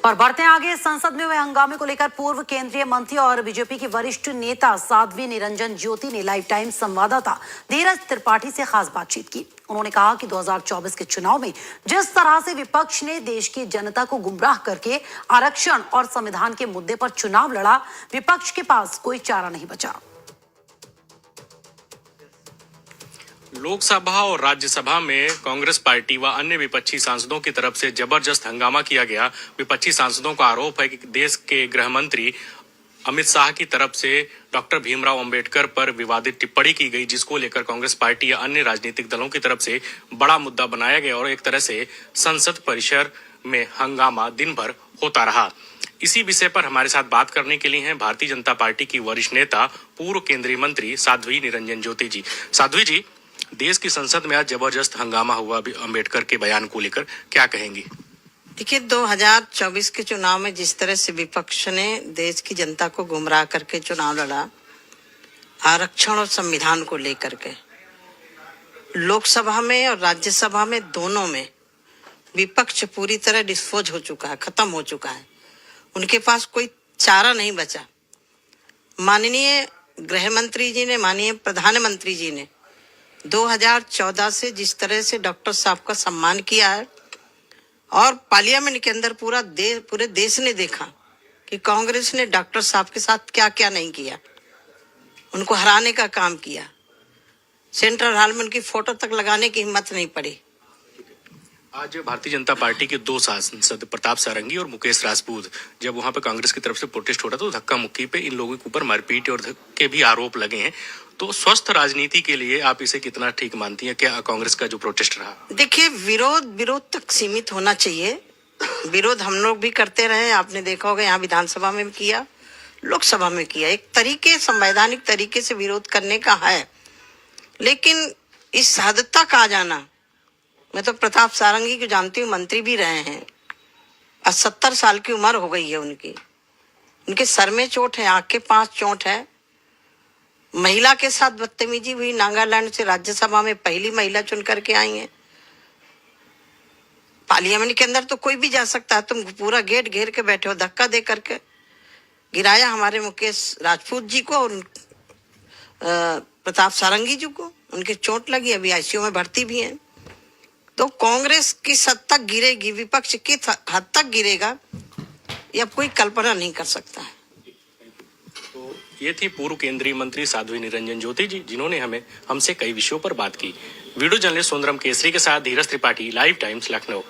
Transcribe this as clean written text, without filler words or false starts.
और बढ़ते हैं आगे। संसद में हुए हंगामे को लेकर पूर्व केंद्रीय मंत्री और बीजेपी की वरिष्ठ नेता साध्वी निरंजन ज्योति ने लाइफ टाइम संवाददाता धीरज त्रिपाठी से खास बातचीत की। उन्होंने कहा कि 2024 के चुनाव में जिस तरह से विपक्ष ने देश की जनता को गुमराह करके आरक्षण और संविधान के मुद्दे पर चुनाव लड़ा, विपक्ष के पास कोई चारा नहीं बचा। लोकसभा और राज्यसभा में कांग्रेस पार्टी व अन्य विपक्षी सांसदों की तरफ से जबरदस्त हंगामा किया गया। विपक्षी सांसदों का आरोप है कि देश के गृह मंत्री अमित शाह की तरफ से डॉक्टर भीमराव अंबेडकर पर विवादित टिप्पणी की गई, जिसको लेकर कांग्रेस पार्टी या अन्य राजनीतिक दलों की तरफ से बड़ा मुद्दा बनाया गया और एक तरह से संसद परिसर में हंगामा दिन भर होता रहा। इसी विषय पर हमारे साथ बात करने के लिए हैं भारतीय जनता पार्टी की वरिष्ठ नेता पूर्व केंद्रीय मंत्री साध्वी निरंजन ज्योति जी। साध्वी जी, देश की संसद में आज जबरदस्त हंगामा हुआ अंबेडकर के बयान को लेकर, क्या कहेंगी? देखिए, 2024 के चुनाव में जिस तरह से विपक्ष ने देश की जनता को गुमराह करके चुनाव लड़ा, आरक्षण और संविधान को लेकर के, लोकसभा में और राज्यसभा में दोनों में विपक्ष पूरी तरह डिस्पोज हो चुका है, खत्म हो चुका है। उनके पास कोई चारा नहीं बचा। माननीय गृह मंत्री जी ने, माननीय प्रधानमंत्री जी ने 2014 से जिस तरह से डॉक्टर साहब का सम्मान किया है और पार्लियामेंट के अंदर पूरे देश ने देखा कि कांग्रेस ने डॉक्टर साहब के साथ क्या क्या नहीं किया, उनको हराने का काम किया। सेंट्रल हॉल में उनकी फोटो तक लगाने की हिम्मत नहीं पड़ी। आज भारतीय जनता पार्टी के दो सांसद प्रताप सारंगी और मुकेश राजपूत, जब वहां पे कांग्रेस की तरफ से प्रोटेस्ट हो रहा था तो धक्का मुक्की पे इन लोगों के ऊपर मारपीट और के भी आरोप लगे हैं। तो स्वस्थ राजनीति के लिए आप इसे कितना ठीक मानती हैं? क्या कांग्रेस का जो प्रोटेस्ट रहा? देखिए, विरोध तक सीमित होना चाहिए। विरोध हम लोग भी करते रहे, आपने देखा होगा, यहाँ विधानसभा में किया, लोकसभा में किया। एक तरीके, संवैधानिक तरीके से विरोध करने का है, लेकिन इस हद तक आ जाना। मैं तो प्रताप सारंगी को जानती हूँ, मंत्री भी रहे हैं, आज 70 साल की उम्र हो गई है उनकी। उनके सर में चोट है, आंख के पास चोट है। महिला के साथ बदतमीजी हुई, नागालैंड से राज्यसभा में पहली महिला चुन करके आई हैं। पार्लियामेंट के अंदर तो कोई भी जा सकता है, तुम पूरा गेट घेर के बैठे हो, धक्का दे करके गिराया हमारे मुकेश राजपूत जी को और प्रताप सारंगी जी को। उनके चोट लगी, अभी आईसीयू में भर्ती भी हैं। तो कांग्रेस किस हद तक गिरेगी, विपक्ष किस हद तक गिरेगा, ये अब कोई कल्पना नहीं कर सकता है। तो ये थी पूर्व केंद्रीय मंत्री साध्वी निरंजन ज्योति जी, जिन्होंने हमसे कई विषयों पर बात की। वीडियो जर्नलिस्ट सुंदरम केसरी के साथ धीरज त्रिपाठी, लाइव टाइम्स, लखनऊ।